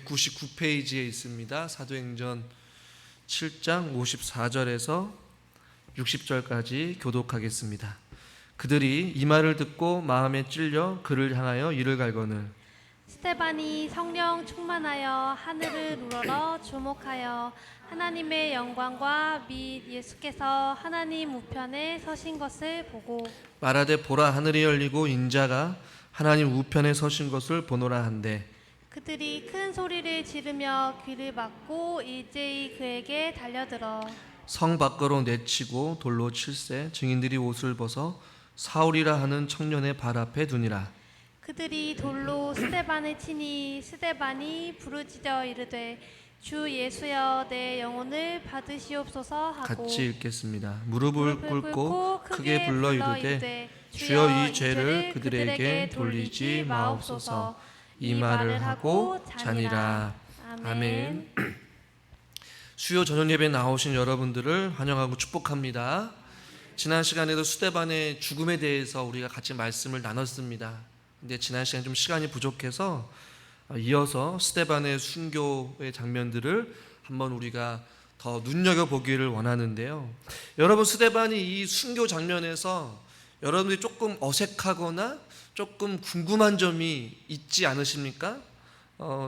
299페이지에 있습니다. 사도행전 7장 54절에서 60절까지 교독하겠습니다. 그들이 이 말을 듣고 마음에 찔려 그를 향하여 이를 갈거늘 스데반이 성령 충만하여 하늘을 우러러 주목하여 하나님의 영광과 및 예수께서 하나님 우편에 서신 것을 보고 말하되 보라 하늘이 열리고 인자가 하나님 우편에 서신 것을 보노라 한대 그들이 큰 소리를 지르며 귀를 막고 일제히 그에게 달려들어 성 밖으로 내치고 돌로 칠세 증인들이 옷을 벗어 사울이라 하는 청년의 발 앞에 두니라. 그들이 돌로 스데반을 치니 스데반이 부르짖어 이르되 주 예수여 내 영혼을 받으시옵소서 하고 같이 읽겠습니다. 무릎을 꿇고 크게 불러 이르되 주여 이 죄를 그들에게 돌리지 마옵소서. 이 말을 하고 자니라. 아멘. 수요 저녁 예배 나오신 여러분들을 환영하고 축복합니다. 지난 시간에도 스데반의 죽음에 대해서 우리가 같이 말씀을 나눴습니다. 근데 지난 시간 좀 시간이 부족해서 이어서 스데반의 순교의 장면들을 한번 우리가 더 눈여겨보기를 원하는데요. 여러분, 스데반이 이 순교 장면에서 여러분들이 조금 어색하거나 조금 궁금한 점이 있지 않으십니까?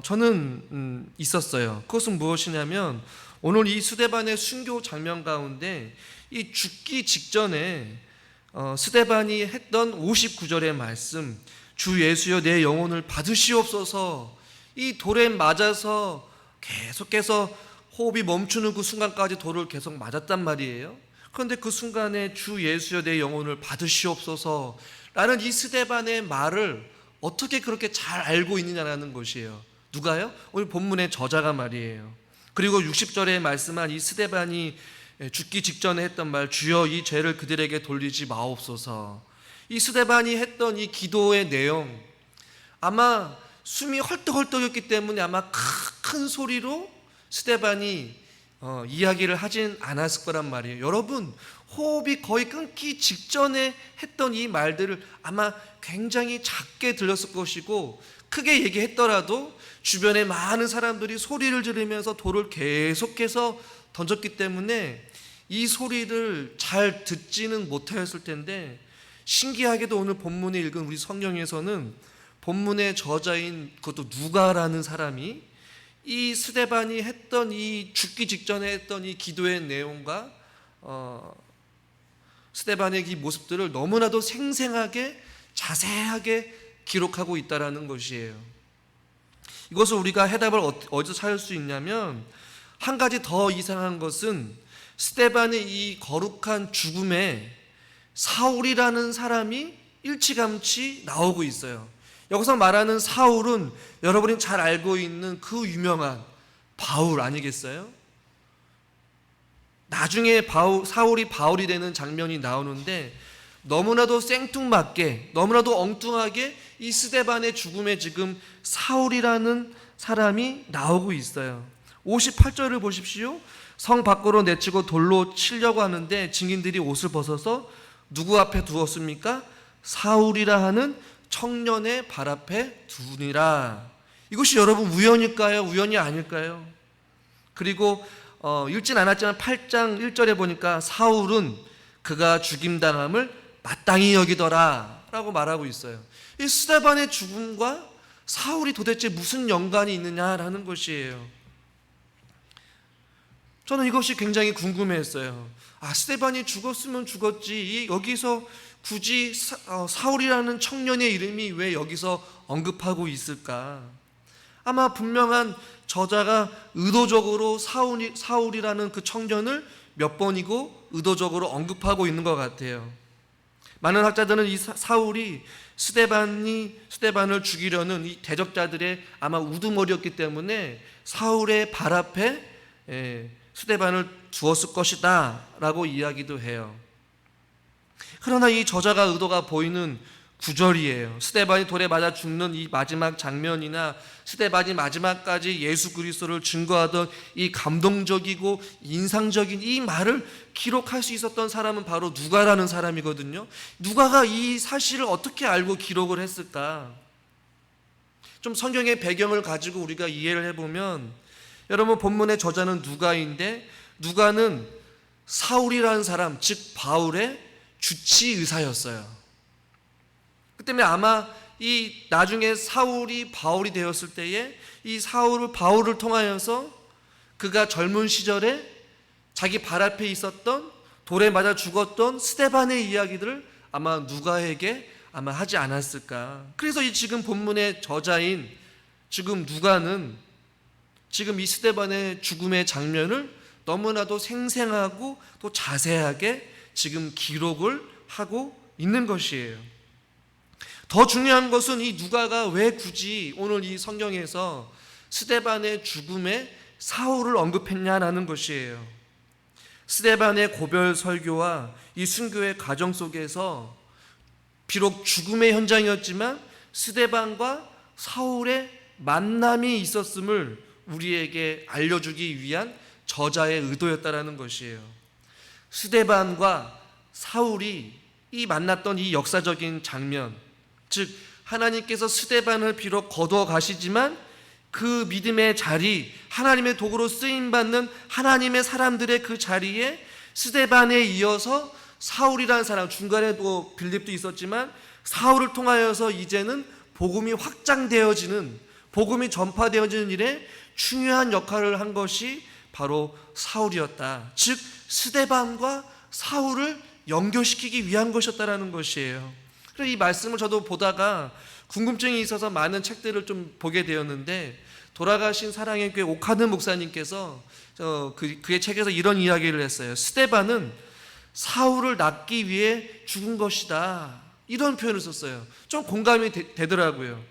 저는 있었어요. 그것은 무엇이냐면 오늘 이 스데반의 순교 장면 가운데 이 죽기 직전에 스데반이 했던 59절의 말씀, 주 예수여 내 영혼을 받으시옵소서, 이 돌에 맞아서 계속해서 호흡이 멈추는 그 순간까지 돌을 계속 맞았단 말이에요. 그런데 그 순간에 주 예수여 내 영혼을 받으시옵소서 라는 이 스데반의 말을 어떻게 그렇게 잘 알고 있느냐라는 것이에요. 누가요? 오늘 본문의 저자가 말이에요. 그리고 60절에 말씀한 이 스데반이 죽기 직전에 했던 말, 주여 이 죄를 그들에게 돌리지 마옵소서. 이 스데반이 했던 이 기도의 내용, 아마 숨이 헐떡헐떡했기 때문에 아마 큰 소리로 스데반이 이야기를 하진 않았을 거란 말이에요. 여러분, 호흡이 거의 끊기 직전에 했던 이 말들을 아마 굉장히 작게 들렸을 것이고, 크게 얘기했더라도 주변에 많은 사람들이 소리를 지르면서 돌을 계속해서 던졌기 때문에 이 소리를 잘 듣지는 못하였을 텐데, 신기하게도 오늘 본문에 읽은 우리 성경에서는 본문의 저자인 그것도 누가라는 사람이 이 스데반이 했던 이 죽기 직전에 했던 이 기도의 내용과 스데반의 이 모습들을 너무나도 생생하게 자세하게 기록하고 있다라는 것이에요. 이것을 우리가 해답을 어디서 찾을 수 있냐면, 한 가지 더 이상한 것은 스데반의 이 거룩한 죽음에 사울이라는 사람이 일찌감치 나오고 있어요. 여기서 말하는 사울은 여러분이 잘 알고 있는 그 유명한 바울 아니겠어요? 나중에 사울이 바울이 되는 장면이 나오는데 너무나도 생뚱맞게, 너무나도 엉뚱하게 이 스데반의 죽음에 지금 사울이라는 사람이 나오고 있어요. 58절을 보십시오. 성 밖으로 내치고 돌로 치려고 하는데 증인들이 옷을 벗어서 누구 앞에 두었습니까? 사울이라 하는 청년의 발 앞에 두니라. 이것이 여러분 우연일까요? 우연이 아닐까요? 그리고 읽진 않았지만 8장 1절에 보니까 사울은 그가 죽임당함을 마땅히 여기더라 라고 말하고 있어요. 이 스데반의 죽음과 사울이 도대체 무슨 연관이 있느냐라는 것이에요. 저는 이것이 굉장히 궁금했어요. 스데반이 죽었으면 죽었지, 여기서 굳이 사울이라는 청년의 이름이 왜 여기서 언급하고 있을까? 아마 분명한 저자가 의도적으로 사울이라는 그 청년을 몇 번이고 의도적으로 언급하고 있는 것 같아요. 많은 학자들은 이 사울이 스데반을 죽이려는 이 대적자들의 아마 우두머리였기 때문에 사울의 발 앞에 스데반을 두었을 것이다 라고 이야기도 해요. 그러나 이 저자가 의도가 보이는 구절이에요. 스데반이 돌에 맞아 죽는 이 마지막 장면이나 스데반이 마지막까지 예수 그리스도를 증거하던 이 감동적이고 인상적인 이 말을 기록할 수 있었던 사람은 바로 누가라는 사람이거든요. 누가가 이 사실을 어떻게 알고 기록을 했을까? 좀 성경의 배경을 가지고 우리가 이해를 해보면, 여러분 본문의 저자는 누가인데, 누가는 사울이라는 사람, 즉 바울의 주치 의사였어요. 그 때문에 아마 이 나중에 사울이 바울이 되었을 때에 이 바울을 통하여서 그가 젊은 시절에 자기 발 앞에 있었던 돌에 맞아 죽었던 스데반의 이야기들을 아마 누가에게 아마 하지 않았을까. 그래서 이 지금 본문의 저자인 지금 누가는 지금 이 스데반의 죽음의 장면을 너무나도 생생하고 또 자세하게 지금 기록을 하고 있는 것이에요. 더 중요한 것은 이 누가가 왜 굳이 오늘 이 성경에서 스데반의 죽음에 사울을 언급했냐라는 것이에요. 스데반의 고별 설교와 이 순교의 과정 속에서 비록 죽음의 현장이었지만 스데반과 사울의 만남이 있었음을 우리에게 알려주기 위한 저자의 의도였다라는 것이에요. 스데반과 사울이 이 만났던 이 역사적인 장면, 즉 하나님께서 스데반을 비록 거두어 가시지만 그 믿음의 자리, 하나님의 도구로 쓰임받는 하나님의 사람들의 그 자리에 스데반에 이어서 사울이라는 사람, 중간에 또 빌립도 있었지만 사울을 통하여서 이제는 복음이 확장되어지는, 복음이 전파되어지는 일에 중요한 역할을 한 것이 바로 사울이었다. 즉 스데반과 사울을 연결시키기 위한 것이었다라는 것이에요. 그래서 이 말씀을 저도 보다가 궁금증이 있어서 많은 책들을 좀 보게 되었는데, 돌아가신 사랑의 교회 오카드 목사님께서 그의 책에서 이런 이야기를 했어요. 스데반은 사울을 낳기 위해 죽은 것이다, 이런 표현을 썼어요. 좀 공감이 되더라고요.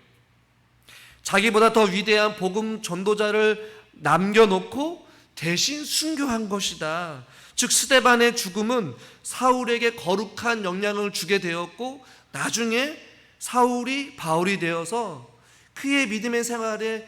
자기보다 더 위대한 복음 전도자를 남겨놓고 대신 순교한 것이다. 즉 스데반의 죽음은 사울에게 거룩한 영향을 주게 되었고, 나중에 사울이 바울이 되어서 그의 믿음의 생활에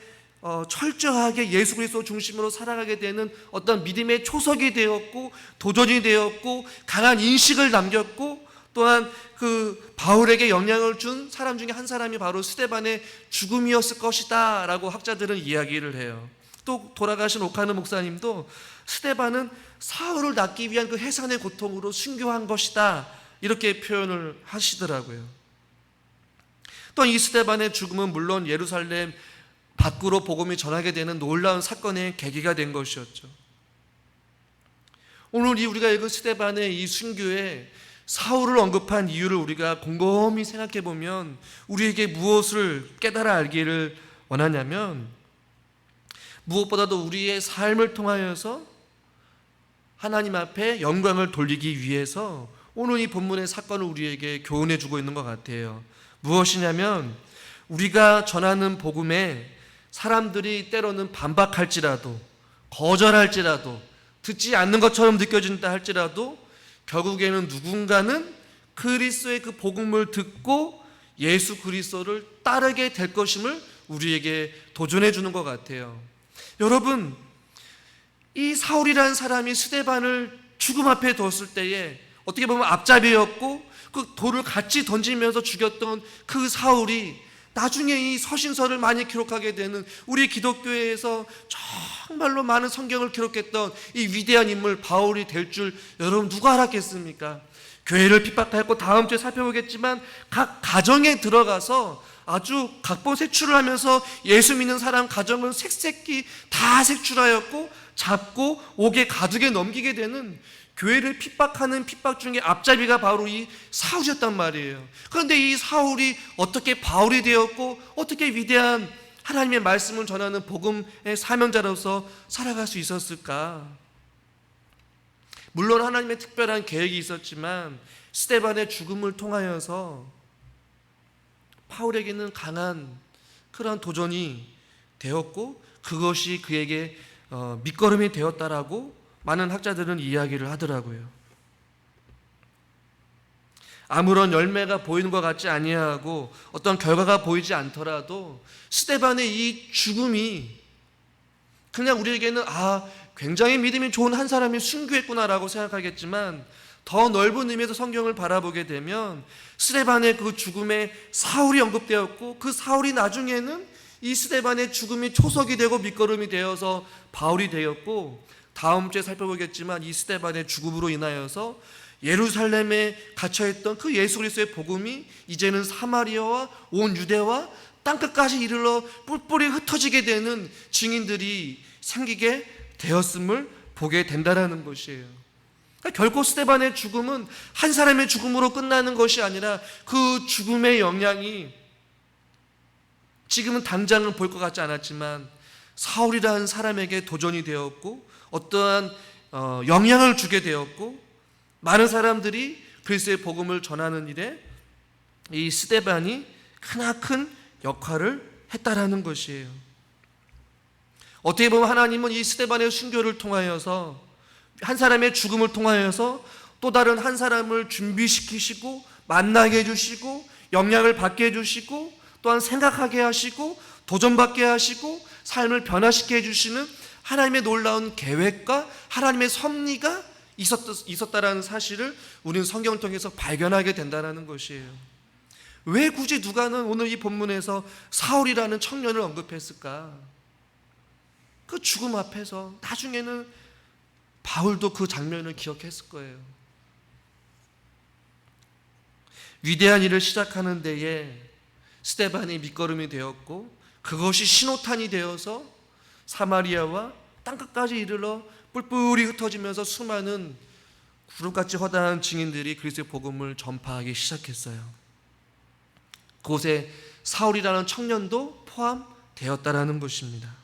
철저하게 예수 그리스도 중심으로 살아가게 되는 어떤 믿음의 초석이 되었고, 도전이 되었고, 강한 인식을 남겼고, 또한 그 바울에게 영향을 준 사람 중에 한 사람이 바로 스데반의 죽음이었을 것이다 라고 학자들은 이야기를 해요. 또 돌아가신 오카느 목사님도 스데반은 사울을 낳기 위한 그 해산의 고통으로 순교한 것이다, 이렇게 표현을 하시더라고요. 또 이 스데반의 죽음은 물론 예루살렘 밖으로 복음이 전하게 되는 놀라운 사건의 계기가 된 것이었죠. 오늘 우리가 읽은 스데반의 이 순교에 사울을 언급한 이유를 우리가 곰곰이 생각해 보면 우리에게 무엇을 깨달아 알기를 원하냐면, 무엇보다도 우리의 삶을 통하여서 하나님 앞에 영광을 돌리기 위해서 오늘 이 본문의 사건을 우리에게 교훈해 주고 있는 것 같아요. 무엇이냐면, 우리가 전하는 복음에 사람들이 때로는 반박할지라도, 거절할지라도, 듣지 않는 것처럼 느껴진다 할지라도 결국에는 누군가는 그리스도의 그 복음을 듣고 예수 그리스도를 따르게 될 것임을 우리에게 도전해 주는 것 같아요. 여러분, 이 사울이라는 사람이 스데반을 죽음 앞에 뒀을 때에 어떻게 보면 앞잡이였고, 그 돌을 같이 던지면서 죽였던 그 사울이 나중에 이 서신서를 많이 기록하게 되는, 우리 기독교에서 정말로 많은 성경을 기록했던 이 위대한 인물 바울이 될 줄 여러분 누가 알았겠습니까? 교회를 핍박하였고, 다음 주에 살펴보겠지만 각 가정에 들어가서 아주 각본 색출을 하면서 예수 믿는 사람 가정을 색색히 다 색출하였고, 잡고 옥에 가두게 넘기게 되는, 교회를 핍박하는 핍박 중에 앞잡이가 바로 이 사울이었단 말이에요. 그런데 이 사울이 어떻게 바울이 되었고, 어떻게 위대한 하나님의 말씀을 전하는 복음의 사명자로서 살아갈 수 있었을까? 물론 하나님의 특별한 계획이 있었지만 스데반의 죽음을 통하여서 바울에게는 강한 그런 도전이 되었고, 그것이 그에게 밑거름이 되었다라고 많은 학자들은 이야기를 하더라고요. 아무런 열매가 보이는 것 같지 아니하고 어떤 결과가 보이지 않더라도 스데반의 이 죽음이 그냥 우리에게는 굉장히 믿음이 좋은 한 사람이 순교했구나라고 생각하겠지만, 더 넓은 의미에서 성경을 바라보게 되면 스데반의 그 죽음에 사울이 언급되었고, 그 사울이 나중에는 이 스데반의 죽음이 초석이 되고 밑거름이 되어서 바울이 되었고, 다음 주에 살펴보겠지만 이 스데반의 죽음으로 인하여서 예루살렘에 갇혀있던 그 예수 그리스도의 복음이 이제는 사마리아와 온 유대와 땅끝까지 이르러 뿔뿔이 흩어지게 되는 증인들이 생기게 되었음을 보게 된다는 것이에요. 그러니까 결코 스데반의 죽음은 한 사람의 죽음으로 끝나는 것이 아니라 그 죽음의 영향이 지금은 당장은 볼 것 같지 않았지만 사울이라는 사람에게 도전이 되었고, 어떠한 영향을 주게 되었고, 많은 사람들이 그리스도의 복음을 전하는 일에 이 스데반이 크나큰 역할을 했다라는 것이에요. 어떻게 보면 하나님은 이 스데반의 순교를 통하여서, 한 사람의 죽음을 통하여서 또 다른 한 사람을 준비시키시고 만나게 해주시고 영향을 받게 해주시고 또한 생각하게 하시고 도전받게 하시고 삶을 변화시켜 해주시는 하나님의 놀라운 계획과 하나님의 섭리가 있었다라는 사실을 우리는 성경을 통해서 발견하게 된다는 것이에요. 왜 굳이 누가는 오늘 이 본문에서 사울이라는 청년을 언급했을까? 그 죽음 앞에서 나중에는 바울도 그 장면을 기억했을 거예요. 위대한 일을 시작하는 데에 스데반이 밑거름이 되었고, 그것이 신호탄이 되어서 사마리아와 땅끝까지 이르러 뿔뿔이 흩어지면서 수많은 구름같이 허다한 증인들이 그리스도의 복음을 전파하기 시작했어요. 그곳에 사울이라는 청년도 포함되었다라는 것입니다.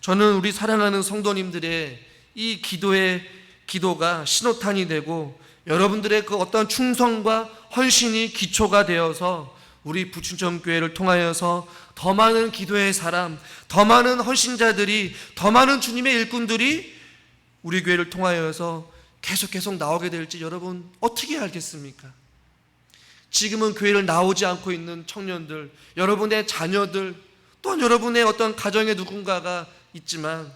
저는 우리 사랑하는 성도님들의 이 기도가 신호탄이 되고, 여러분들의 그 어떤 충성과 헌신이 기초가 되어서 우리 부춘천교회를 통하여서 더 많은 기도의 사람, 더 많은 헌신자들이, 더 많은 주님의 일꾼들이 우리 교회를 통하여서 계속 나오게 될지 여러분 어떻게 알겠습니까? 지금은 교회를 나오지 않고 있는 청년들, 여러분의 자녀들, 또한 여러분의 어떤 가정에 누군가가 있지만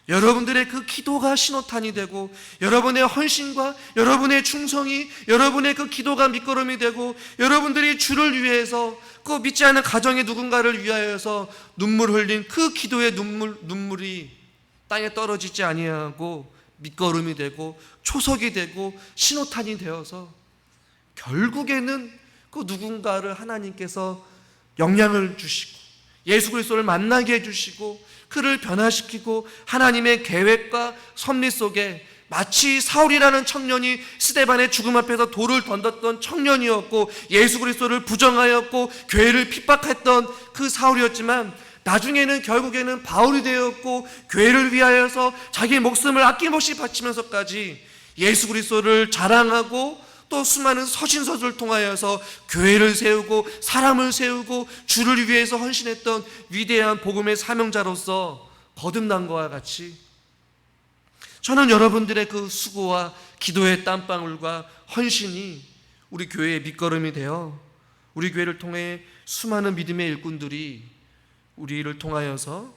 여러분들의 그 기도가 신호탄이 되고, 여러분의 헌신과 여러분의 충성이, 여러분의 그 기도가 밑거름이 되고, 여러분들이 주를 위해서 그 믿지 않는 가정의 누군가를 위하여서 눈물 흘린 그 기도의 눈물이 땅에 떨어지지 아니하고 밑거름이 되고 초석이 되고 신호탄이 되어서 결국에는 그 누군가를 하나님께서 영향을 주시고 예수 그리스도를 만나게 해주시고 그를 변화시키고 하나님의 계획과 섭리 속에, 마치 사울이라는 청년이 스데반의 죽음 앞에서 돌을 던졌던 청년이었고 예수 그리스도를 부정하였고 교회를 핍박했던 그 사울이었지만, 나중에는 결국에는 바울이 되었고 교회를 위하여서 자기의 목숨을 아낌없이 바치면서까지 예수 그리스도를 자랑하고 또 수많은 서신서들을 통하여서 교회를 세우고 사람을 세우고 주를 위해서 헌신했던 위대한 복음의 사명자로서 거듭난 것과 같이, 저는 여러분들의 그 수고와 기도의 땀방울과 헌신이 우리 교회의 밑거름이 되어 우리 교회를 통해 수많은 믿음의 일꾼들이 우리를 통하여서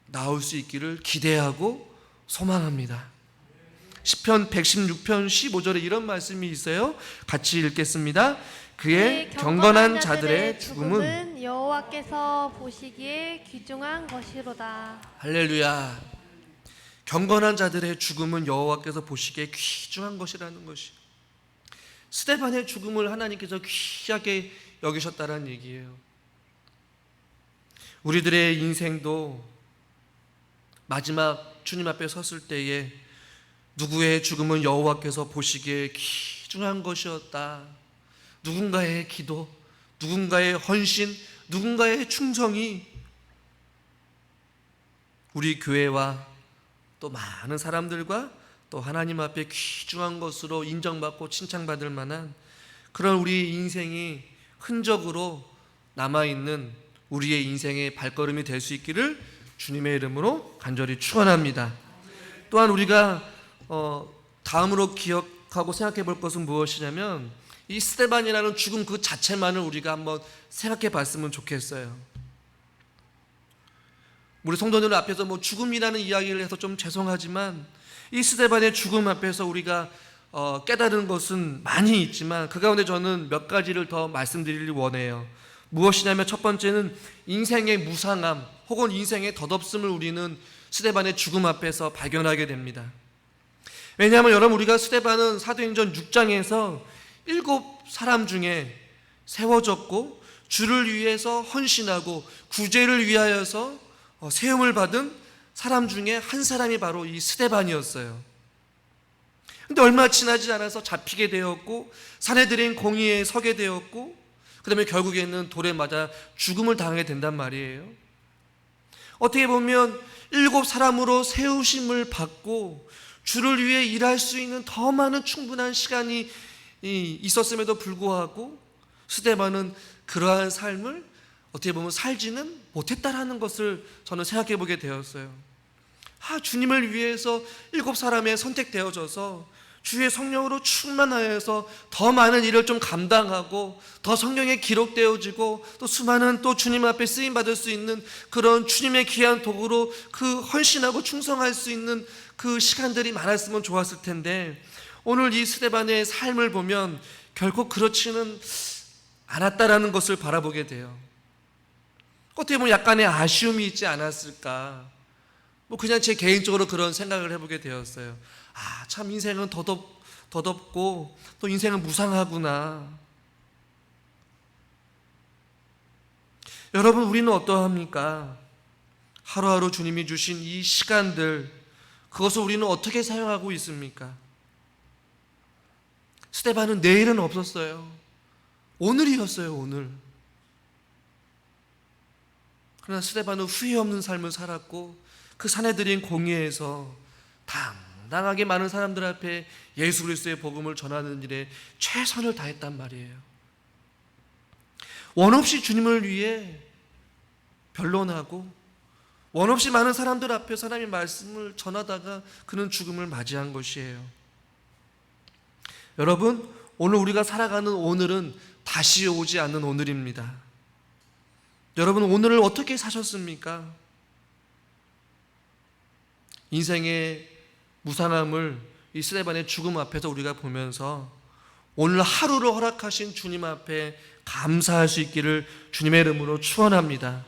나올 수 있기를 기대하고 소망합니다. 시편 116편 15절에 이런 말씀이 있어요. 같이 읽겠습니다. 그의 경건한 자들의 죽음은 여호와께서 보시기에 귀중한 것이로다. 할렐루야. 경건한 자들의 죽음은 여호와께서 보시기에 귀중한 것이라는 것이, 스데반의 죽음을 하나님께서 귀하게 여기셨다는 얘기예요. 우리들의 인생도 마지막 주님 앞에 섰을 때에 누구의 죽음은 여호와께서 보시기에 귀중한 것이었다. 누군가의 기도, 누군가의 헌신, 누군가의 충성이 우리 교회와 또 많은 사람들과 또 하나님 앞에 귀중한 것으로 인정받고 칭찬받을 만한 그런 우리 인생이 흔적으로 남아있는 우리의 인생의 발걸음이 될 수 있기를 주님의 이름으로 간절히 축원합니다. 또한 우리가 다음으로 기억하고 생각해 볼 것은 무엇이냐면, 이 스데반이라는 죽음 그 자체만을 우리가 한번 생각해 봤으면 좋겠어요. 우리 성도들 앞에서 죽음이라는 이야기를 해서 좀 죄송하지만 이 스데반의 죽음 앞에서 우리가 깨달은 것은 많이 있지만 그 가운데 저는 몇 가지를 더 말씀드리길 원해요. 무엇이냐면 첫 번째는 인생의 무상함 혹은 인생의 덧없음을 우리는 스데반의 죽음 앞에서 발견하게 됩니다. 왜냐하면 여러분, 우리가 스데반은 사도행전 6장에서 7사람 중에 세워졌고 주를 위해서 헌신하고 구제를 위하여서 세움을 받은 사람 중에 한 사람이 바로 이 스데반이었어요. 근데 얼마 지나지 않아서 잡히게 되었고 사내들인 공의에 서게 되었고 그 다음에 결국에는 돌에 맞아 죽음을 당하게 된단 말이에요. 어떻게 보면 7사람으로 세우심을 받고 주를 위해 일할 수 있는 더 많은 충분한 시간이 있었음에도 불구하고 스데반은 그러한 삶을 어떻게 보면 살지는 못했다라는 것을 저는 생각해 보게 되었어요. 주님을 위해서 7사람에 선택되어져서 주의 성령으로 충만하여서 더 많은 일을 좀 감당하고 더 성경에 기록되어지고 또 수많은 또 주님 앞에 쓰임받을 수 있는 그런 주님의 귀한 도구로 그 헌신하고 충성할 수 있는 그 시간들이 많았으면 좋았을 텐데 오늘 이 스데반의 삶을 보면 결코 그렇지는 않았다라는 것을 바라보게 돼요. 어떻게 보면 약간의 아쉬움이 있지 않았을까, 그냥 제 개인적으로 그런 생각을 해보게 되었어요. 참 인생은 덧없고 또 인생은 무상하구나. 여러분, 우리는 어떠합니까? 하루하루 주님이 주신 이 시간들, 그것을 우리는 어떻게 사용하고 있습니까? 스데반은 내일은 없었어요. 오늘이었어요, 오늘. 그러나 스데반은 후회 없는 삶을 살았고 그 사내들인 공회에서 당당하게 많은 사람들 앞에 예수 그리스도의 복음을 전하는 일에 최선을 다했단 말이에요. 원 없이 주님을 위해 변론하고 원 없이 많은 사람들 앞에 하나님의 말씀을 전하다가 그는 죽음을 맞이한 것이에요. 여러분, 오늘 우리가 살아가는 오늘은 다시 오지 않는 오늘입니다. 여러분, 오늘을 어떻게 사셨습니까? 인생의 무상함을 이 스데반의 죽음 앞에서 우리가 보면서 오늘 하루를 허락하신 주님 앞에 감사할 수 있기를 주님의 이름으로 축원합니다.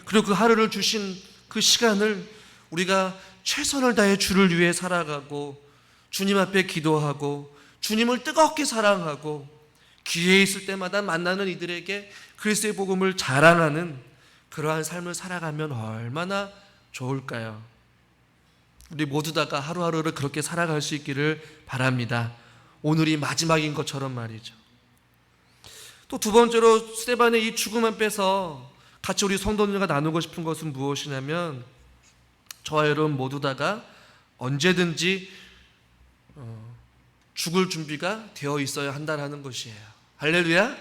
그리고 그 하루를 주신 그 시간을 우리가 최선을 다해 주를 위해 살아가고 주님 앞에 기도하고 주님을 뜨겁게 사랑하고 기회 있을 때마다 만나는 이들에게 그리스도의 복음을 자랑하는 그러한 삶을 살아가면 얼마나 좋을까요? 우리 모두 다가 하루하루를 그렇게 살아갈 수 있기를 바랍니다. 오늘이 마지막인 것처럼 말이죠. 또 두 번째로 스데반의 이 죽음 앞에서 같이 우리 성도님과 나누고 싶은 것은 무엇이냐면 저와 여러분 모두 다가 언제든지 죽을 준비가 되어 있어야 한다는 것이에요. 할렐루야.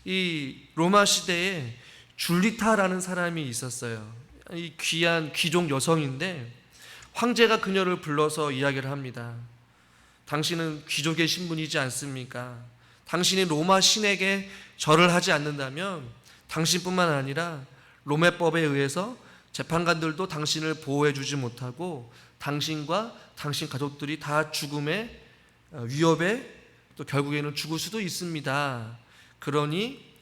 이 로마 시대에 줄리타라는 사람이 있었어요. 이 귀한 귀족 여성인데 황제가 그녀를 불러서 이야기를 합니다. 당신은 귀족의 신분이지 않습니까? 당신이 로마 신에게 절을 하지 않는다면 당신뿐만 아니라 로마법에 의해서 재판관들도 당신을 보호해 주지 못하고 당신과 당신 가족들이 다 죽음의 위협에 또 결국에는 죽을 수도 있습니다. 그러니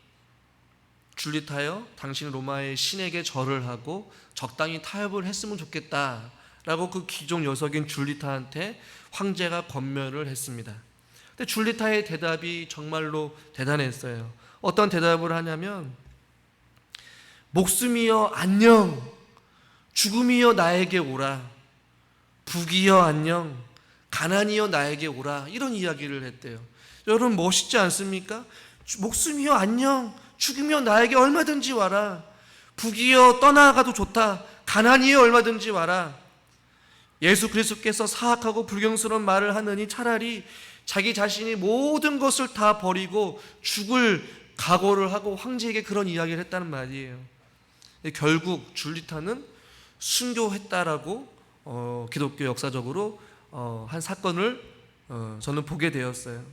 줄리타여, 당신이 로마의 신에게 절을 하고 적당히 타협을 했으면 좋겠다라고 그 귀족 녀석인 줄리타한테 황제가 권면을 했습니다. 근데 줄리타의 대답이 정말로 대단했어요. 어떤 대답을 하냐면 목숨이여 안녕, 죽음이여 나에게 오라, 북이여 안녕, 가난이여 나에게 오라, 이런 이야기를 했대요. 여러분 멋있지 않습니까? 목숨이여 안녕, 죽이며 나에게 얼마든지 와라, 북이여 떠나가도 좋다, 가난이여 얼마든지 와라. 예수 그리스도께서 사악하고 불경스러운 말을 하느니 차라리 자기 자신이 모든 것을 다 버리고 죽을 각오를 하고 황제에게 그런 이야기를 했다는 말이에요. 결국 줄리타는 순교했다라고 기독교 역사적으로 한 사건을 저는 보게 되었어요.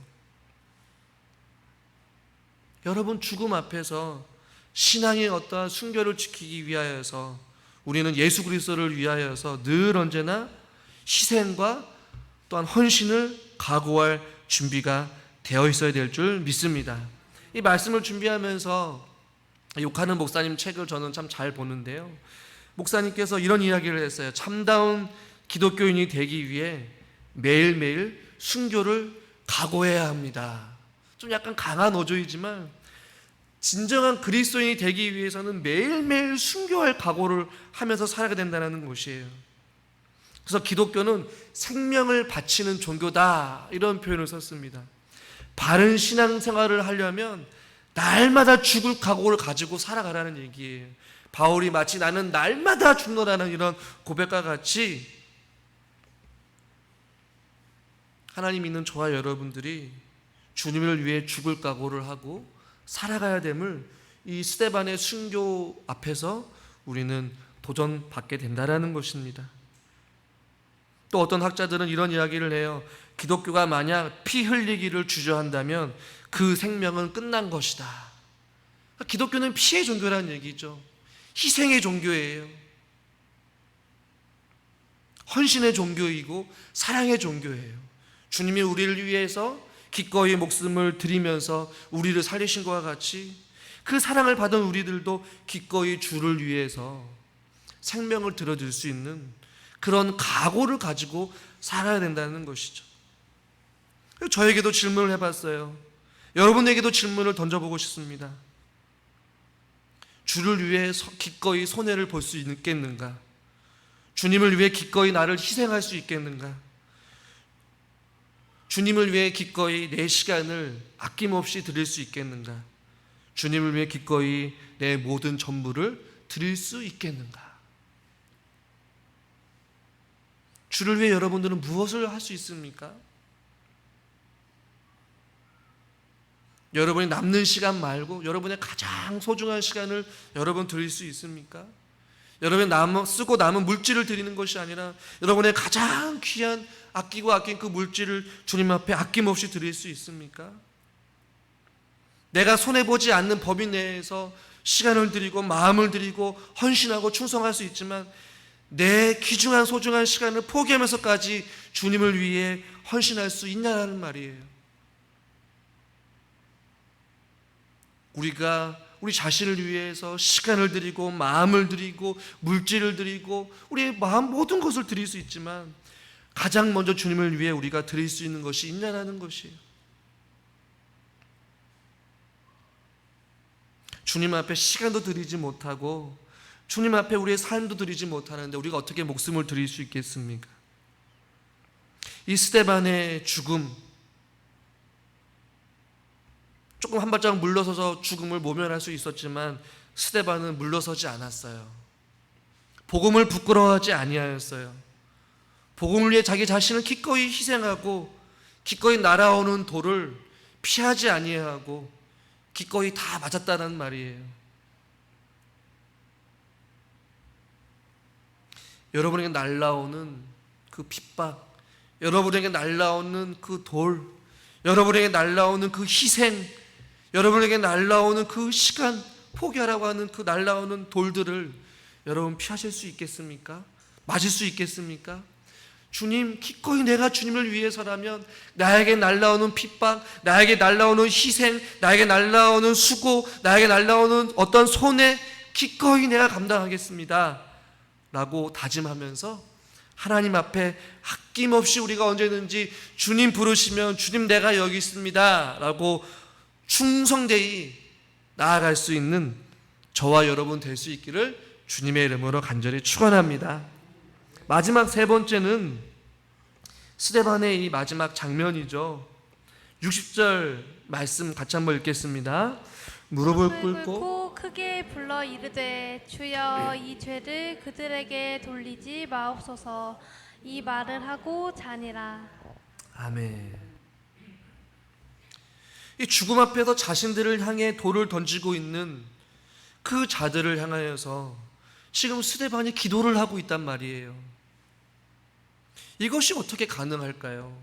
여러분, 죽음 앞에서 신앙의 어떠한 순교를 지키기 위하여서 우리는 예수 그리스도를 위하여서 늘 언제나 희생과 또한 헌신을 각오할 준비가 되어 있어야 될 줄 믿습니다. 이 말씀을 준비하면서 욕하는 목사님 책을 저는 참 잘 보는데요, 목사님께서 이런 이야기를 했어요. 참다운 기독교인이 되기 위해 매일매일 순교를 각오해야 합니다. 좀 약간 강한 어조이지만 진정한 그리스도인이 되기 위해서는 매일매일 순교할 각오를 하면서 살아야 된다는 것이에요. 그래서 기독교는 생명을 바치는 종교다, 이런 표현을 썼습니다. 바른 신앙생활을 하려면 날마다 죽을 각오를 가지고 살아가라는 얘기예요. 바울이 마치 나는 날마다 죽노라는 이런 고백과 같이 하나님 믿는 저와 여러분들이 주님을 위해 죽을 각오를 하고 살아가야 됨을 이 스데반의 순교 앞에서 우리는 도전받게 된다는 것입니다. 또 어떤 학자들은 이런 이야기를 해요. 기독교가 만약 피 흘리기를 주저한다면 그 생명은 끝난 것이다. 기독교는 피의 종교라는 얘기죠. 희생의 종교예요. 헌신의 종교이고 사랑의 종교예요. 주님이 우리를 위해서 기꺼이 목숨을 드리면서 우리를 살리신 것과 같이 그 사랑을 받은 우리들도 기꺼이 주를 위해서 생명을 들어줄 수 있는 그런 각오를 가지고 살아야 된다는 것이죠. 저에게도 질문을 해봤어요. 여러분에게도 질문을 던져보고 싶습니다. 주를 위해 기꺼이 손해를 볼 수 있겠는가? 주님을 위해 기꺼이 나를 희생할 수 있겠는가? 주님을 위해 기꺼이 내 시간을 아낌없이 드릴 수 있겠는가? 주님을 위해 기꺼이 내 모든 전부를 드릴 수 있겠는가? 주를 위해 여러분들은 무엇을 할 수 있습니까? 여러분이 남는 시간 말고 여러분의 가장 소중한 시간을 여러분 드릴 수 있습니까? 여러분이 쓰고 남은 물질을 드리는 것이 아니라 여러분의 가장 귀한 아끼고 아낀 그 물질을 주님 앞에 아낌없이 드릴 수 있습니까? 내가 손해보지 않는 범위 내에서 시간을 드리고 마음을 드리고 헌신하고 충성할 수 있지만 내 귀중한 소중한 시간을 포기하면서까지 주님을 위해 헌신할 수 있냐는 말이에요. 우리가 우리 자신을 위해서 시간을 드리고 마음을 드리고 물질을 드리고 우리의 마음 모든 것을 드릴 수 있지만 가장 먼저 주님을 위해 우리가 드릴 수 있는 것이 있냐라는 것이에요. 주님 앞에 시간도 드리지 못하고 주님 앞에 우리의 삶도 드리지 못하는데 우리가 어떻게 목숨을 드릴 수 있겠습니까? 이 스데반의 죽음, 조금 한 발짝 물러서서 죽음을 모면할 수 있었지만 스데반은 물러서지 않았어요. 복음을 부끄러워하지 아니하였어요. 복음을 위해 자기 자신을 기꺼이 희생하고 기꺼이 날아오는 돌을 피하지 아니하고 기꺼이 다 맞았다는 말이에요. 여러분에게 날아오는 그 핍박, 여러분에게 날아오는 그 돌, 여러분에게 날아오는 그 희생, 여러분에게 날아오는 그 시간, 포기하라고 하는 그 날아오는 돌들을 여러분 피하실 수 있겠습니까? 맞을 수 있겠습니까? 주님, 기꺼이 내가 주님을 위해서라면 나에게 날아오는 핍박, 나에게 날아오는 희생, 나에게 날아오는 수고, 나에게 날아오는 어떤 손해 기꺼이 내가 감당하겠습니다 라고 다짐하면서 하나님 앞에 아낌없이 우리가 언제든지 주님 부르시면 주님 내가 여기 있습니다 라고 충성되이 나아갈 수 있는 저와 여러분 될 수 있기를 주님의 이름으로 간절히 축원합니다. 마지막 세 번째는 스데반의 이 마지막 장면이죠. 60절 말씀 같이 한번 읽겠습니다. 무릎을 꿇고 크게 불러 이르되 주여 이 죄를 그들에게 돌리지 마옵소서. 이 말을 하고 자니라. 아멘. 이 죽음 앞에서 자신들을 향해 돌을 던지고 있는 그 자들을 향하여서 지금 스데반이 기도를 하고 있단 말이에요. 이것이 어떻게 가능할까요?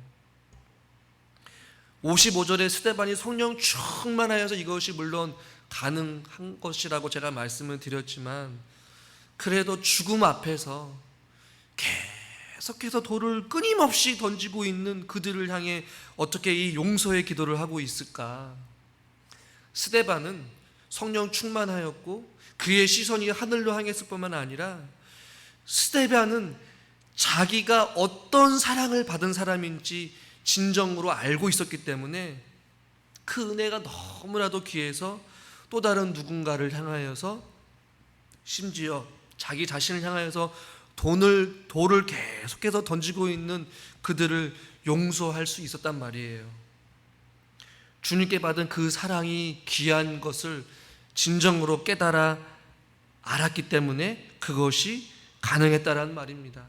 55절에 스데반이 성령 충만하여서 이것이 물론 가능한 것이라고 제가 말씀을 드렸지만 그래도 죽음 앞에서 계속해서 돌을 끊임없이 던지고 있는 그들을 향해 어떻게 이 용서의 기도를 하고 있을까? 스데반은 성령 충만하였고 그의 시선이 하늘로 향했을 뿐만 아니라 스데반은 자기가 어떤 사랑을 받은 사람인지 진정으로 알고 있었기 때문에 그 은혜가 너무나도 귀해서 또 다른 누군가를 향하여서 심지어 자기 자신을 향하여서 돌을 계속해서 던지고 있는 그들을 용서할 수 있었단 말이에요. 주님께 받은 그 사랑이 귀한 것을 진정으로 깨달아 알았기 때문에 그것이 가능했다라는 말입니다.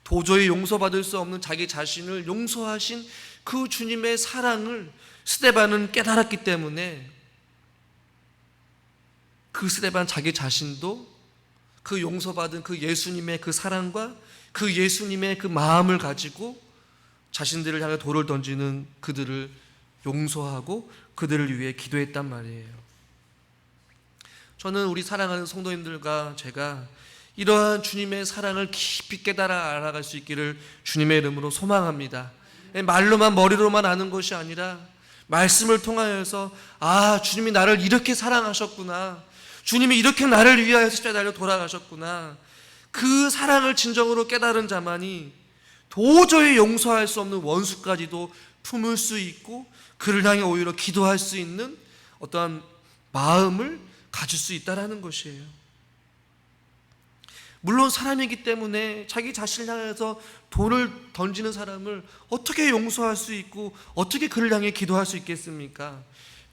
도저히 용서받을 수 없는 자기 자신을 용서하신 그 주님의 사랑을 스데반은 깨달았기 때문에 그 스데반 자기 자신도 그 용서받은 그 예수님의 그 사랑과 그 예수님의 그 마음을 가지고 자신들을 향해 돌을 던지는 그들을 용서하고 그들을 위해 기도했단 말이에요. 저는 우리 사랑하는 성도님들과 제가 이러한 주님의 사랑을 깊이 깨달아 알아갈 수 있기를 주님의 이름으로 소망합니다. 말로만 머리로만 아는 것이 아니라 말씀을 통하여서 주님이 나를 이렇게 사랑하셨구나, 주님이 이렇게 나를 위하여 십자가에 달려 돌아가셨구나, 그 사랑을 진정으로 깨달은 자만이 도저히 용서할 수 없는 원수까지도 품을 수 있고 그를 향해 오히려 기도할 수 있는 어떠한 마음을 가질 수 있다는 것이에요. 물론 사람이기 때문에 자기 자신을 향해서 돌을 던지는 사람을 어떻게 용서할 수 있고 어떻게 그를 향해 기도할 수 있겠습니까?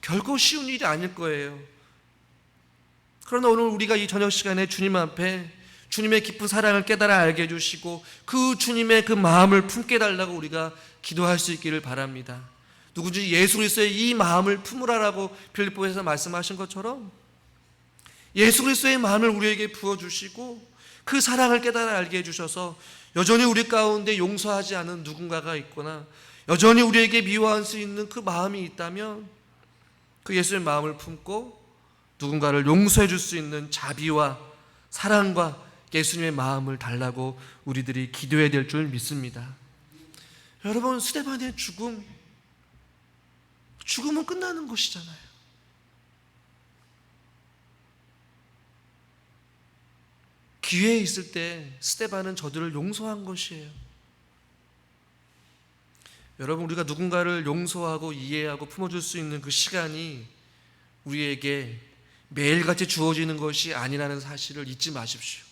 결코 쉬운 일이 아닐 거예요. 그러나 오늘 우리가 이 저녁 시간에 주님 앞에 주님의 깊은 사랑을 깨달아 알게 해주시고 그 주님의 그 마음을 품게 달라고 우리가 기도할 수 있기를 바랍니다. 누구든지 예수 그리스도의 이 마음을 품으라라고 빌립보에서 말씀하신 것처럼 예수 그리스도의 마음을 우리에게 부어주시고 그 사랑을 깨달아 알게 해주셔서 여전히 우리 가운데 용서하지 않은 누군가가 있거나 여전히 우리에게 미워할 수 있는 그 마음이 있다면 그 예수의 마음을 품고 누군가를 용서해 줄 수 있는 자비와 사랑과 예수님의 마음을 달라고 우리들이 기도해야 될 줄 믿습니다. 여러분, 스데반의 죽음은 끝나는 것이잖아요. 기회에 있을 때 스데반은 저들을 용서한 것이에요. 여러분, 우리가 누군가를 용서하고 이해하고 품어줄 수 있는 그 시간이 우리에게 매일같이 주어지는 것이 아니라는 사실을 잊지 마십시오.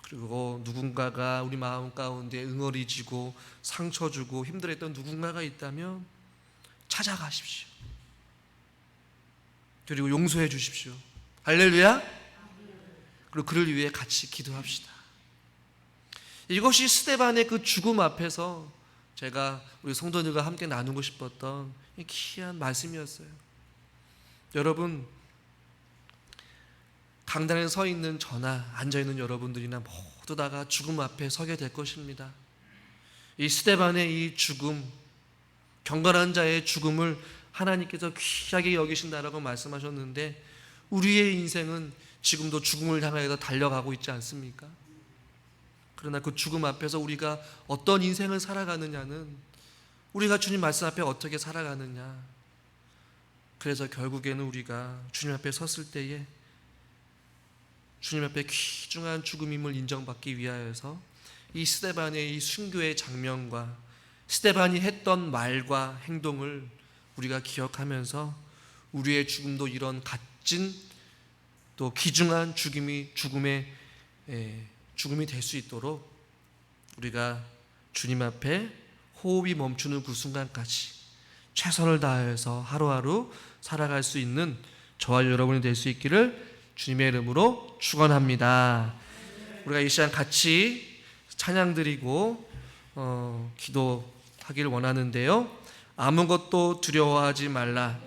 그리고 누군가가 우리 마음 가운데 응어리지고 상처 주고 힘들었던 누군가가 있다면 찾아가십시오. 그리고 용서해 주십시오. 할렐루야. 그리고 그를 위해 같이 기도합시다. 이것이 스데반의 그 죽음 앞에서 제가 우리 성도들과 함께 나누고 싶었던 귀한 말씀이었어요. 여러분, 강단에 서 있는 저나 앉아있는 여러분들이나 모두 다가 죽음 앞에 서게 될 것입니다. 이 스데반의 이 죽음, 경건한 자의 죽음을 하나님께서 귀하게 여기신다라고 말씀하셨는데 우리의 인생은 지금도 죽음을 향하여 달려가고 있지 않습니까? 그러나 그 죽음 앞에서 우리가 어떤 인생을 살아가느냐는 우리가 주님 말씀 앞에 어떻게 살아가느냐. 그래서 결국에는 우리가 주님 앞에 섰을 때에 주님 앞에 귀중한 죽음임을 인정받기 위하여서 이 스데반의 이 순교의 장면과 스데반이 했던 말과 행동을 우리가 기억하면서 우리의 죽음도 이런 값진 또 귀중한 죽음이 될 수 있도록 우리가 주님 앞에 호흡이 멈추는 그 순간까지 최선을 다해서 하루하루 살아갈 수 있는 저와 여러분이 될 수 있기를 주님의 이름으로 축원합니다. 우리가 이 시간 같이 찬양 드리고 기도하기를 원하는데요. 아무것도 두려워하지 말라.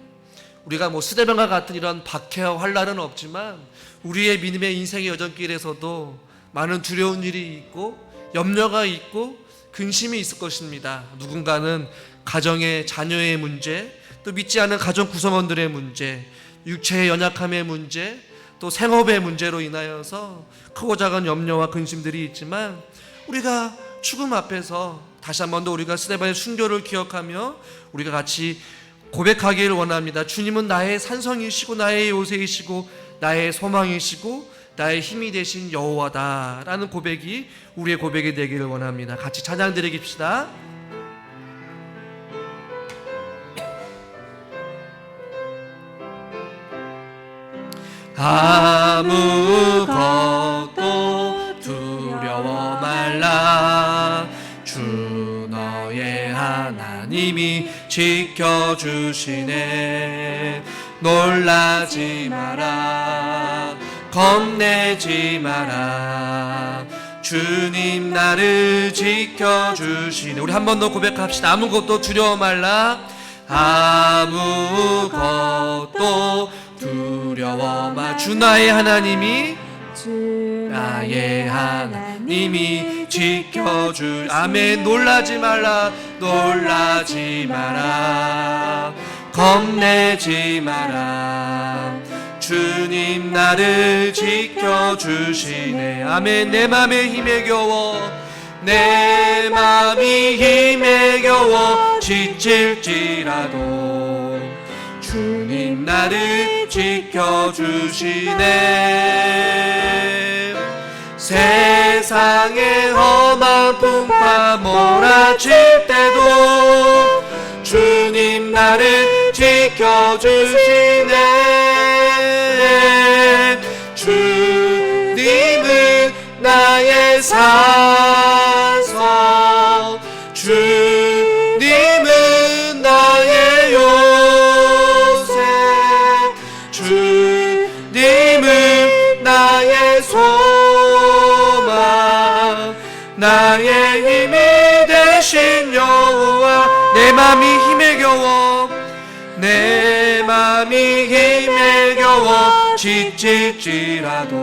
우리가 스데반과 같은 이런 박해와 환난은 없지만 우리의 믿음의 인생의 여정길에서도 많은 두려운 일이 있고 염려가 있고 근심이 있을 것입니다. 누군가는 가정의 자녀의 문제, 또 믿지 않은 가정 구성원들의 문제, 육체의 연약함의 문제, 또 생업의 문제로 인하여서 크고 작은 염려와 근심들이 있지만 우리가 죽음 앞에서 다시 한 번 더 우리가 스데반의 순교를 기억하며 우리가 같이 고백하기를 원합니다. 주님은 나의 산성이시고 나의 요새이시고 나의 소망이시고 나의 힘이 되신 여호와다 라는 고백이 우리의 고백이 되기를 원합니다. 같이 찬양 드리깁시다. 아무것도 두려워 말라. 주 너의 하나님이 지켜주시네. 놀라지 마라. 겁내지 마라. 주님 나를 지켜주시네. 우리 한 번 더 고백합시다. 아무것도 두려워 말라. 아무것도 두려워 마. 주 나의 하나님이 나의 하나님이 지켜줄. 아멘. 놀라지 말라. 놀라지 마라. 겁내지 마라. 주님 나를 지켜주시네. 아멘. 내 맘에 힘에 겨워 내 맘이 힘에 겨워 지칠지라도 주님 나를 지켜주시네. 세상의 험한 풍파 몰아칠 때도 주님 나를 지켜주시네. 주님은 나의 산성, 주님은 나의 요새, 주님은 나의 소망, 나의 힘이 되신 여호와. 내 맘이 힘에 겨워 내 맘이 힘에 겨워 지칠지라도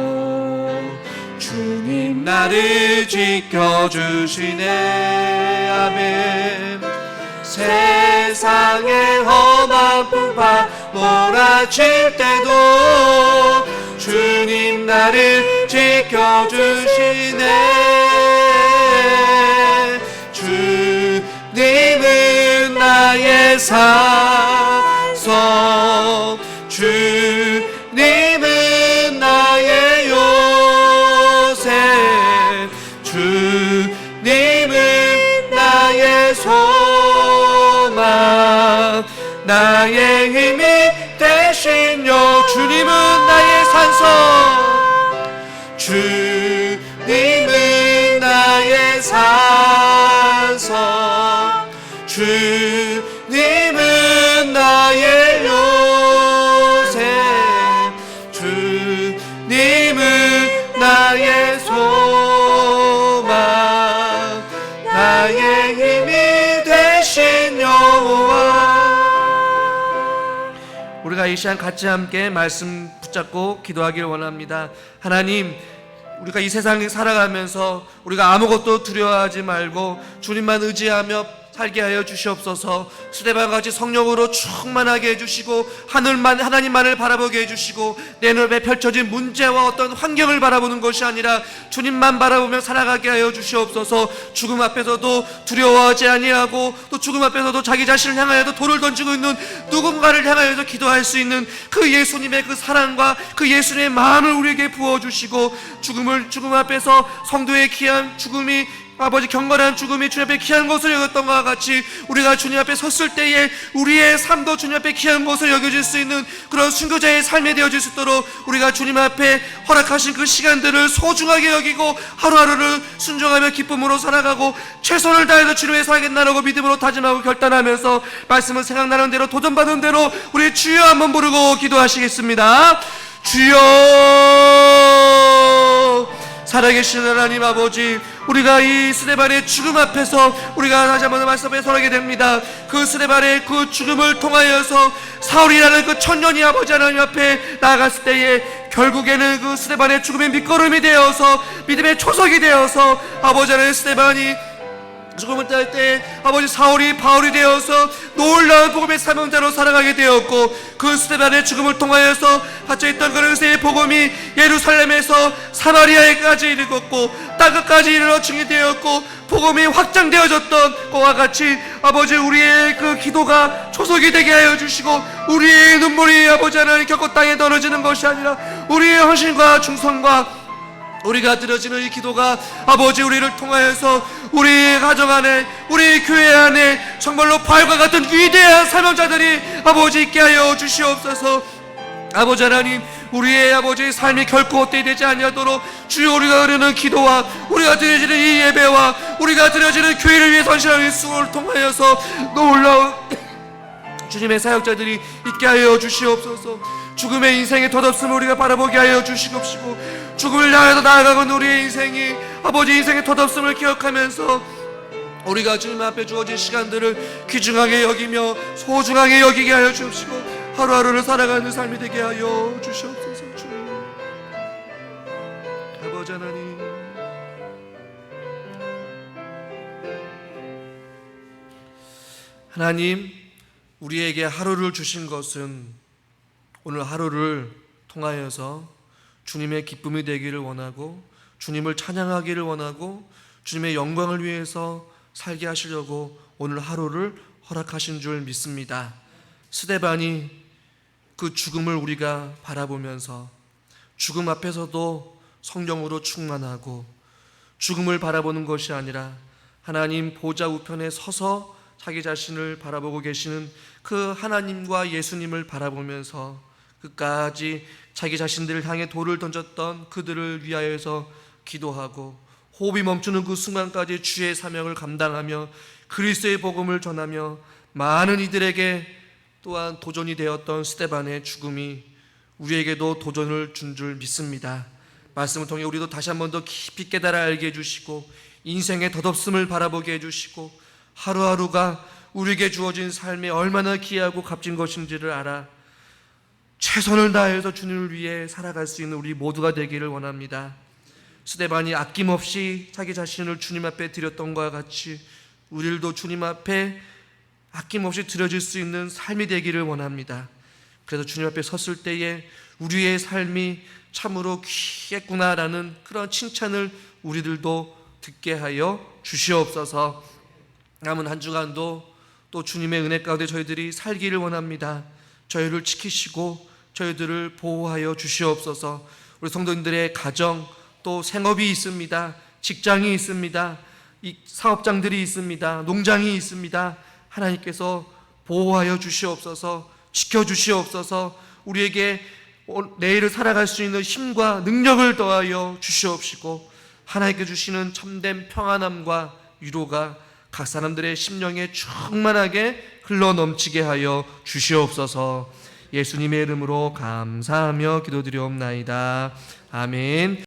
주님 나를 지켜주시네. 아멘. 세상의 험한 풍파 몰아칠 때도 주님 나를 지켜주시네. 주님은 나의 산성, 주님은 나의 요새, 주님은 나의 소망, 나의 힘이 되신 여. 주님은 나의 산성, 주님은 나의 산성, 주님은 나의 요새, 주님은 나의 소망, 나의 힘이 되신 여호와. 우리가 이 시간 같이 함께 말씀 붙잡고 기도하길 원합니다. 하나님, 우리가 이 세상에 살아가면서 우리가 아무것도 두려워하지 말고 주님만 의지하며 살게 하여 주시옵소서. 스데반같이 성령으로 충만하게 해주시고 하나님만을 바라보게 해주시고 내 눈에 펼쳐진 문제와 어떤 환경을 바라보는 것이 아니라 주님만 바라보며 살아가게 하여 주시옵소서. 죽음 앞에서도 두려워하지 아니하고 또 죽음 앞에서도 자기 자신을 향하여도 돌을 던지고 있는 누군가를 향하여도 기도할 수 있는 그 예수님의 그 사랑과 그 예수님의 마음을 우리에게 부어주시고 죽음 앞에서 성도의 귀한 죽음이 아버지 경건한 죽음이 주님 앞에 귀한 것을 여겼던 것과 같이 우리가 주님 앞에 섰을 때에 우리의 삶도 주님 앞에 귀한 것을 여겨질 수 있는 그런 순교자의 삶이 되어질 수 있도록 우리가 주님 앞에 허락하신 그 시간들을 소중하게 여기고 하루하루를 순종하며 기쁨으로 살아가고 최선을 다해서 주님의 살겠나라고 믿음으로 다짐하고 결단하면서 말씀을 생각나는 대로 도전받은 대로 우리 주여 한번 부르고 기도하시겠습니다. 주여. 살아계신 하나님 아버지, 우리가 이 스데반의 죽음 앞에서 우리가 다시 한번 말씀에 서게 됩니다. 그 스데반의 그 죽음을 통하여서 사울이라는 그 청년이 아버지 하나님 앞에 나아갔을 때에 결국에는 그 스데반의 죽음의 밑거름이 되어서 믿음의 초석이 되어서 아버지 하나님 스데반이 죽음을 따를 때 아버지 사울이 바울이 되어서 놀라운 복음의 사명자로 살아가게 되었고 그 스데반의 죽음을 통하여서 갇혀있던 그 은혜의 복음이 예루살렘에서 사마리아에까지 이르렀고 땅끝까지 이르러 증인되었고 복음이 확장되어졌던 것과 같이 아버지 우리의 그 기도가 초석이 되게 하여 주시고 우리의 눈물이 아버지 하나님 결코 땅에 떨어지는 것이 아니라 우리의 헌신과 충성과 우리가 드려지는 이 기도가 아버지 우리를 통하여서 우리 가정 안에 우리 교회 안에 정말로 바울과 같은 위대한 사명자들이 아버지 있게 하여 주시옵소서. 아버지 하나님 우리의 아버지의 삶이 결코 헛되이 되지 아니하도록 주여 우리가 드리는 기도와 우리가 드려지는 이 예배와 우리가 드려지는 교회를 위해 헌신하는 수고를 통하여서 놀라운 주님의 사역자들이 있게 하여 주시옵소서. 죽음의 인생의 덧없음을 우리가 바라보게 하여 주시옵시고 죽음을 향해서 나아가는 우리의 인생이 아버지 인생의 덧없음을 기억하면서 우리가 주님 앞에 주어진 시간들을 귀중하게 여기며 소중하게 여기게 하여 주옵시고 하루하루를 살아가는 삶이 되게 하여 주시옵소서. 주님 아버지 하나님 하나님 우리에게 하루를 주신 것은 오늘 하루를 통하여서 주님의 기쁨이 되기를 원하고 주님을 찬양하기를 원하고 주님의 영광을 위해서 살게 하시려고 오늘 하루를 허락하신 줄 믿습니다. 스데반이 그 죽음을 우리가 바라보면서 죽음 앞에서도 성령으로 충만하고 죽음을 바라보는 것이 아니라 하나님 보좌 우편에 서서 자기 자신을 바라보고 계시는 그 하나님과 예수님을 바라보면서 끝까지 자기 자신들을 향해 돌을 던졌던 그들을 위하여서 기도하고 호흡이 멈추는 그 순간까지 주의 사명을 감당하며 그리스도의 복음을 전하며 많은 이들에게 또한 도전이 되었던 스데반의 죽음이 우리에게도 도전을 준 줄 믿습니다. 말씀을 통해 우리도 다시 한 번 더 깊이 깨달아 알게 해주시고 인생의 덧없음을 바라보게 해주시고 하루하루가 우리에게 주어진 삶이 얼마나 귀하고 값진 것인지를 알아 최선을 다해서 주님을 위해 살아갈 수 있는 우리 모두가 되기를 원합니다. 스데반이 아낌없이 자기 자신을 주님 앞에 드렸던 것과 같이 우리들도 주님 앞에 아낌없이 드려질 수 있는 삶이 되기를 원합니다. 그래서 주님 앞에 섰을 때에 우리의 삶이 참으로 귀했구나라는 그런 칭찬을 우리들도 듣게 하여 주시옵소서. 남은 한 주간도 또 주님의 은혜 가운데 저희들이 살기를 원합니다. 저희를 지키시고 저희들을 보호하여 주시옵소서. 우리 성도님들의 가정 또 생업이 있습니다. 직장이 있습니다. 이 사업장들이 있습니다. 농장이 있습니다. 하나님께서 보호하여 주시옵소서. 지켜주시옵소서. 우리에게 내일을 살아갈 수 있는 힘과 능력을 더하여 주시옵시고 하나님께 주시는 참된 평안함과 위로가 각 사람들의 심령에 충만하게 흘러넘치게 하여 주시옵소서. 예수님의 이름으로 감사하며 기도드리옵나이다. 아멘.